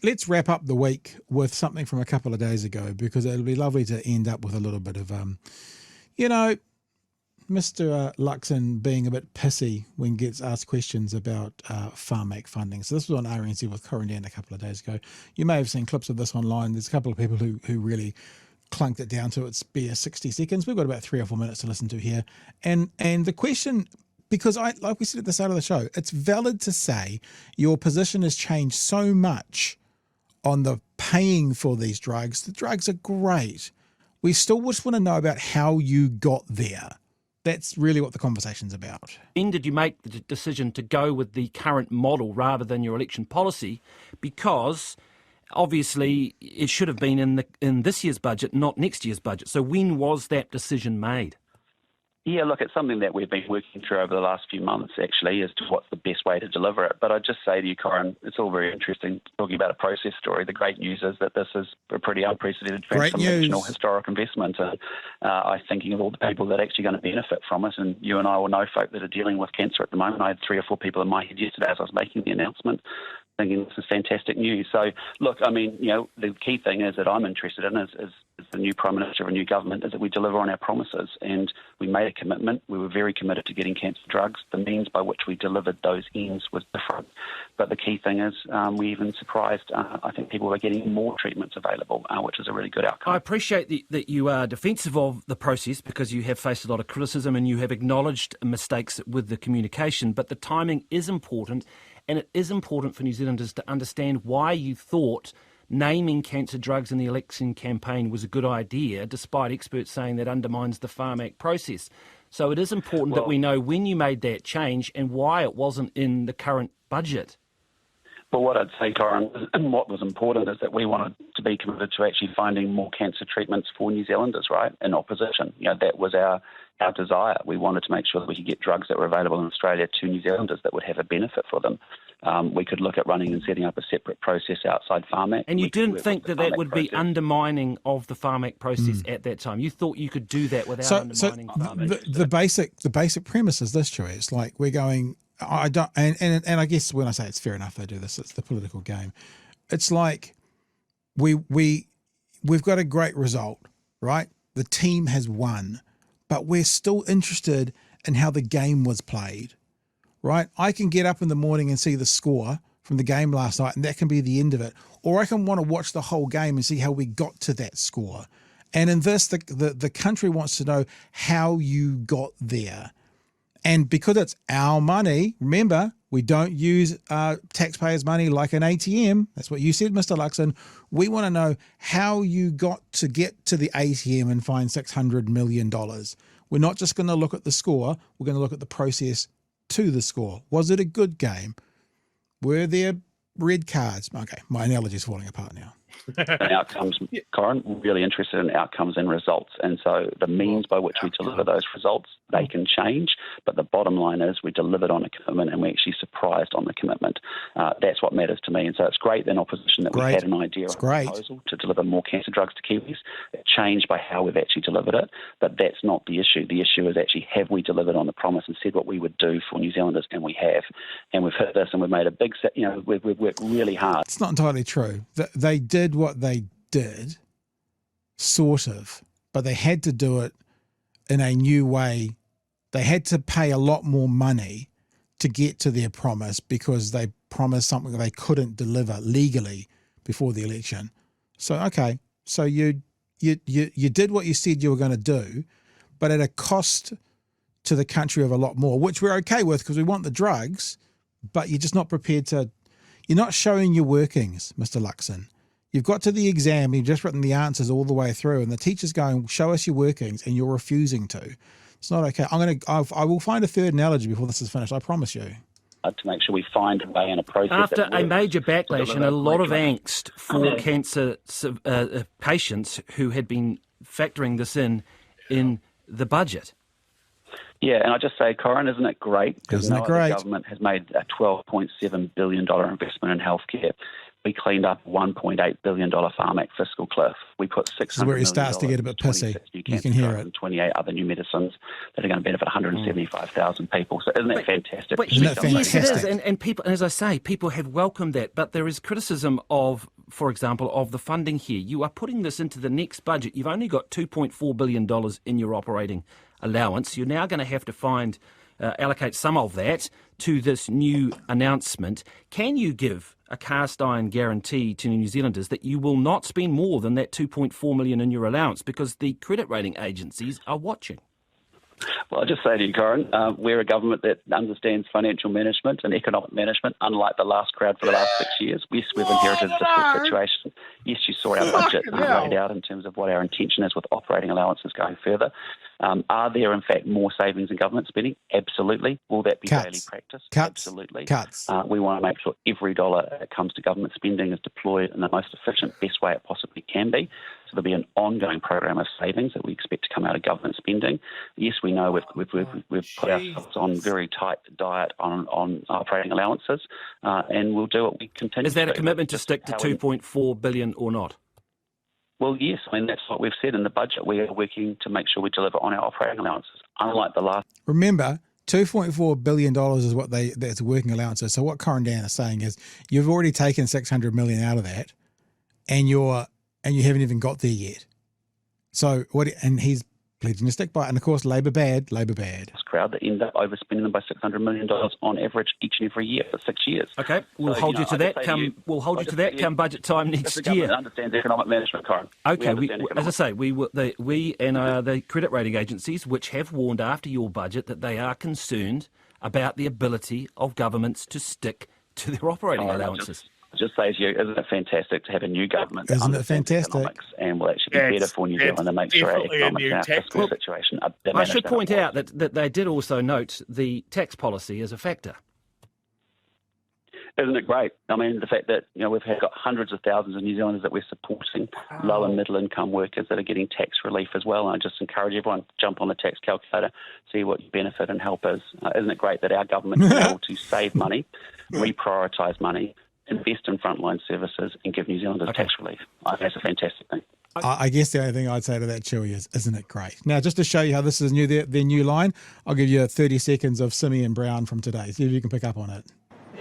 Let's wrap up the week with something from a couple of days ago, because it'll be lovely to end up with a little bit of, Mr. Luxon being a bit pissy when he gets asked questions about Pharmac funding. So this was on RNZ with Corinne a couple of days ago. You may have seen clips of this online. There's a couple of people who really clunked it down to its bare 60 seconds. We've got about 3 or 4 minutes to listen to here. And the question, because like we said at the start of the show, it's valid to say your position has changed so much on the paying for these drugs. The drugs are great. We still just want to know about how you got there. That's really what the conversation's about. When did you make the decision to go with the current model rather than your election policy? Because obviously it should have been in this year's budget, not next year's budget. So when was that decision made? Yeah, look, it's something that we've been working through over the last few months, actually, as to what's the best way to deliver it. But I'd just say to you, Corin, it's all very interesting talking about a process story. The great news is that this is a pretty unprecedented transformational historic investment. And I'm thinking of all the people that are actually going to benefit from it. And you and I will know folk that are dealing with cancer at the moment. I had 3 or 4 people in my head yesterday as I was making the announcement, thinking this is fantastic news. So, look, I mean, the key thing is that I'm interested in is the new Prime Minister of a new government is that we deliver on our promises. And we made a commitment. We were very committed to getting cancer drugs. The means by which we delivered those ends was different. But the key thing is we even surprised, I think people were getting more treatments available, which is a really good outcome. I appreciate that you are defensive of the process because you have faced a lot of criticism and you have acknowledged mistakes with the communication. But the timing is important. And it is important for New Zealanders to understand why you thought naming cancer drugs in the election campaign was a good idea, despite experts saying that undermines the Pharmac process. So it is important that we know when you made that change and why it wasn't in the current budget. Well, what I'd say, Corin, and what was important is that we wanted to be committed to actually finding more cancer treatments for New Zealanders, right, in opposition. That was our desire. We wanted to make sure that we could get drugs that were available in Australia to New Zealanders that would have a benefit for them. We could look at running and setting up a separate process outside Pharmac. And you didn't think that would be undermining of the Pharmac process at that time? You thought you could do that without undermining Pharmac? The basic premise is this, Chewie. It's like we're going... I don't, and I guess when I say it's fair enough they do this, it's the political game. It's like we've got a great result, right? The team has won, but we're still interested in how the game was played, right? I can get up in the morning and see the score from the game last night, and that can be the end of it. Or I can want to watch the whole game and see how we got to that score. And in this, the country wants to know how you got there. And because it's our money, remember, we don't use taxpayers' money like an ATM. That's what you said, Mr. Luxon. We want to know how you got to get to the ATM and find $600 million. We're not just going to look at the score. We're going to look at the process to the score. Was it a good game? Were there red cards? Okay, my analogy is falling apart now. And outcomes, Corin, we're really interested in outcomes and results. And so the means by which we deliver those results, they can change. But the bottom line is we delivered on a commitment and we actually surprised on the commitment. That's what matters to me. And so it's great in opposition that we had an idea of a proposal to deliver more cancer drugs to Kiwis. It changed by how we've actually delivered it. But that's not the issue. The issue is actually have we delivered on the promise and said what we would do for New Zealanders, and we have. And we've hit this and we've made a big, we've worked really hard. It's not entirely true. They did what they did, sort of, but they had to do it in a new way. They had to pay a lot more money to get to their promise because they promised something that they couldn't deliver legally before the election. So, okay, so you did what you said you were going to do, but at a cost to the country of a lot more, which we're okay with because we want the drugs, but you're just not prepared to, you're not showing your workings, Mr. Luxon. You've got to the exam, you've just written the answers all the way through, and the teacher's going, show us your workings, and you're refusing to. It's not okay. I will find a third analogy before this is finished, I promise you. To make sure we find a way in a process. After a major backlash and a lot of angst for cancer patients who had been factoring this in the budget. Yeah, and I just say, Corin, isn't it great? Isn't it great? The government has made a $12.7 billion investment in healthcare. we cleaned up a $1.8 billion Pharmac fiscal cliff. We put $600 This is where it starts to get a bit pissy. You can hear it. And 28 other new medicines that are going to benefit 175,000 people. So isn't that fantastic? Isn't that Yes, it is. fantastic? And people, as I say, people have welcomed that. But there is criticism of, for example, of the funding here. You are putting this into the next budget. You've only got $2.4 billion in your operating allowance. You're now going to have to allocate some of that to this new announcement. Can you give a cast iron guarantee to New Zealanders that you will not spend more than that $2.4 million in your allowance, because the credit rating agencies are watching? Well, I'll just say to you, Corin, we're a government that understands financial management and economic management, unlike the last crowd for the last 6 years. Yes, we've inherited a difficult situation. Yes, you saw our budget laid out in terms of what our intention is with operating allowances going further. Are there, in fact, more savings in government spending? Absolutely. Will that be daily practice? Absolutely. Cuts. We want to make sure every dollar that comes to government spending is deployed in the most efficient, best way it possibly can be. So there'll be an ongoing program of savings that we expect to come out of government spending. Yes, we know we've put ourselves on very tight diet on operating allowances, and we'll do what we continue. Is that to a do. commitment to stick to $2.4 billion or not? Well, yes. I mean, that's what we've said in the budget. We are working to make sure we deliver on our operating allowances, unlike the last. Remember, $2.4 billion is what that's working allowances. So what Corin Dan is saying is you've already taken $600 million out of that, and you haven't even got there yet. So and he's pledging to stick by it. And of course, Labor bad. This crowd that end up overspending them by $600 million on average each and every year for 6 years. Okay, we'll hold you to that. Come budget time next year. Understands economic management, Corin. Okay, as I say, we and the credit rating agencies, which have warned after your budget that they are concerned about the ability of governments to stick to their operating allowances. Just say to you, isn't it fantastic to have a new government? Isn't it fantastic? Economics, and will actually be better for New Zealand and make sure our economic and our fiscal situation. I should point out that they did also note the tax policy as a factor. Isn't it great? I mean, the fact that we've got hundreds of thousands of New Zealanders that we're supporting, low and middle income workers that are getting tax relief as well. And I just encourage everyone to jump on the tax calculator, see what your benefit and help is. Isn't it great that our government is able to save money, reprioritise money, invest in frontline services, and give New Zealanders tax relief? I think that's a fantastic thing. I guess the only thing I'd say to that, Chewie, is, isn't it great? Now, just to show you how this is their new line, I'll give you 30 seconds of Simeon Brown from today. See if you can pick up on it.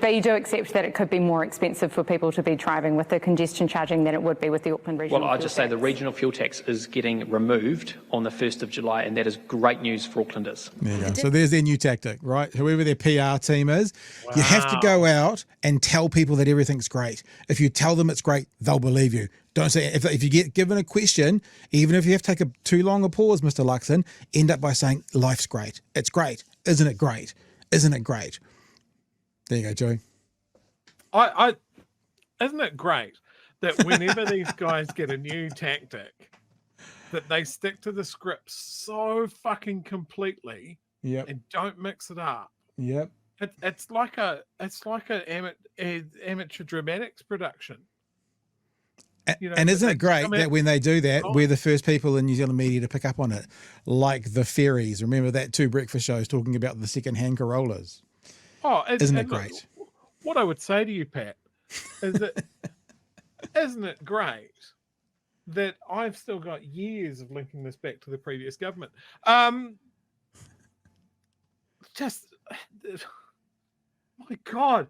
But you do accept that it could be more expensive for people to be driving with the congestion charging than it would be with the Auckland regional Well, I'd just say the regional fuel tax is getting removed on the 1st of July, and that is great news for Aucklanders. There you go. So there's their new tactic, right? Whoever their PR team is, you have to go out and tell people that everything's great. If you tell them it's great, they'll believe you. Don't say, if you get given a question, even if you have to take too long a pause, Mr. Luxon, end up by saying, life's great. It's great. Isn't it great? Isn't it great? There you go, Joey. Isn't it great that whenever these guys get a new tactic, that they stick to the script so fucking completely, and don't mix it up. Yep. It's like an amateur dramatics production. And isn't it great that when they do that, we're the first people in New Zealand media to pick up on it, like the Ferries. Remember that 2 breakfast shows talking about the second-hand Corollas. Isn't it great? What I would say to you, Pat, is that isn't it great that I've still got years of linking this back to the previous government? Just my God,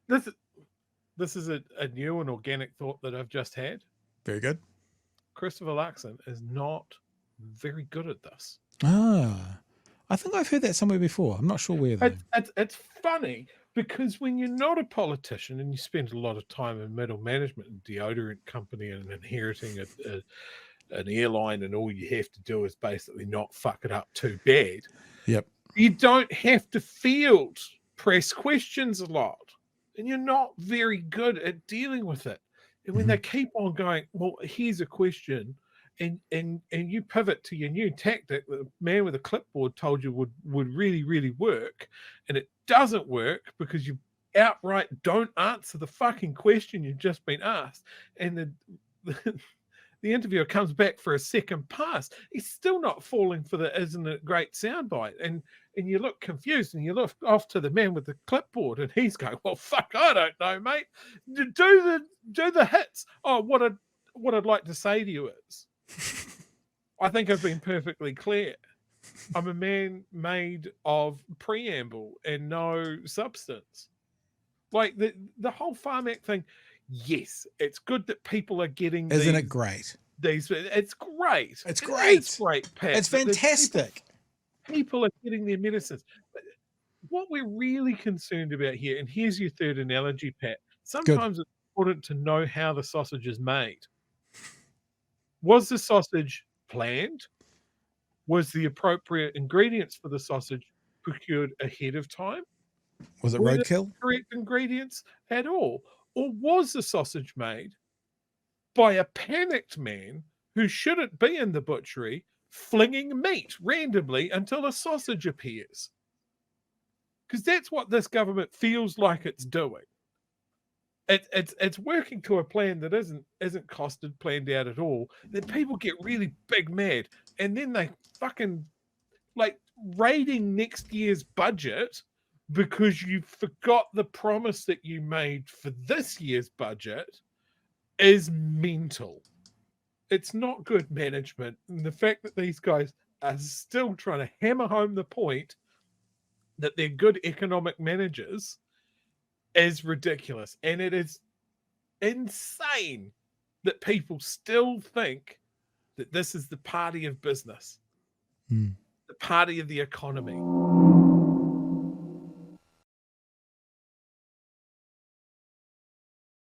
this is a new and organic thought that I've just had. Very good. Christopher Luxon is not very good at this. I think I've heard that somewhere before. I'm not sure where though. It's funny because when you're not a politician and you spend a lot of time in middle management and deodorant company and inheriting an airline, and all you have to do is basically not fuck it up too bad. Yep. You don't have to field press questions a lot, and you're not very good at dealing with it. And when they keep on going, well, here's a question, and you pivot to your new tactic that the man with a clipboard told you would really, really work, and it doesn't work because you outright don't answer the fucking question you've just been asked, and the interviewer comes back for a second pass. He's still not falling for the "isn't it great" soundbite, and and you look confused, and you look off to the man with the clipboard, and he's going, "Well, fuck, I don't know, mate. Do the hits." Oh, what I'd like to say to you is, I think I've been perfectly clear. I'm a man made of preamble and no substance. Like the whole Pharmac thing. Yes, it's good that people are getting. Isn't it great? It's great. It's great. It's great, Pat. It's fantastic. People are getting their medicines. But what we're really concerned about here, and here's your third analogy, Pat. Sometimes it's important to know how the sausage is made. Was the sausage planned? Was the appropriate ingredients for the sausage procured ahead of time? Was it Were roadkill? the correct ingredients at all? Or was the sausage made by a panicked man who shouldn't be in the butchery, flinging meat randomly until a sausage appears? Because that's what this government feels like it's doing. It's working to a plan that isn't costed, planned out at all. Then people get really big mad, and then they fucking like raiding next year's budget because you forgot the promise that you made for this year's budget is mental. It's not good management. And the fact that these guys are still trying to hammer home the point that they're good economic managers is ridiculous. And it is insane that people still think that this is the party of business, the party of the economy.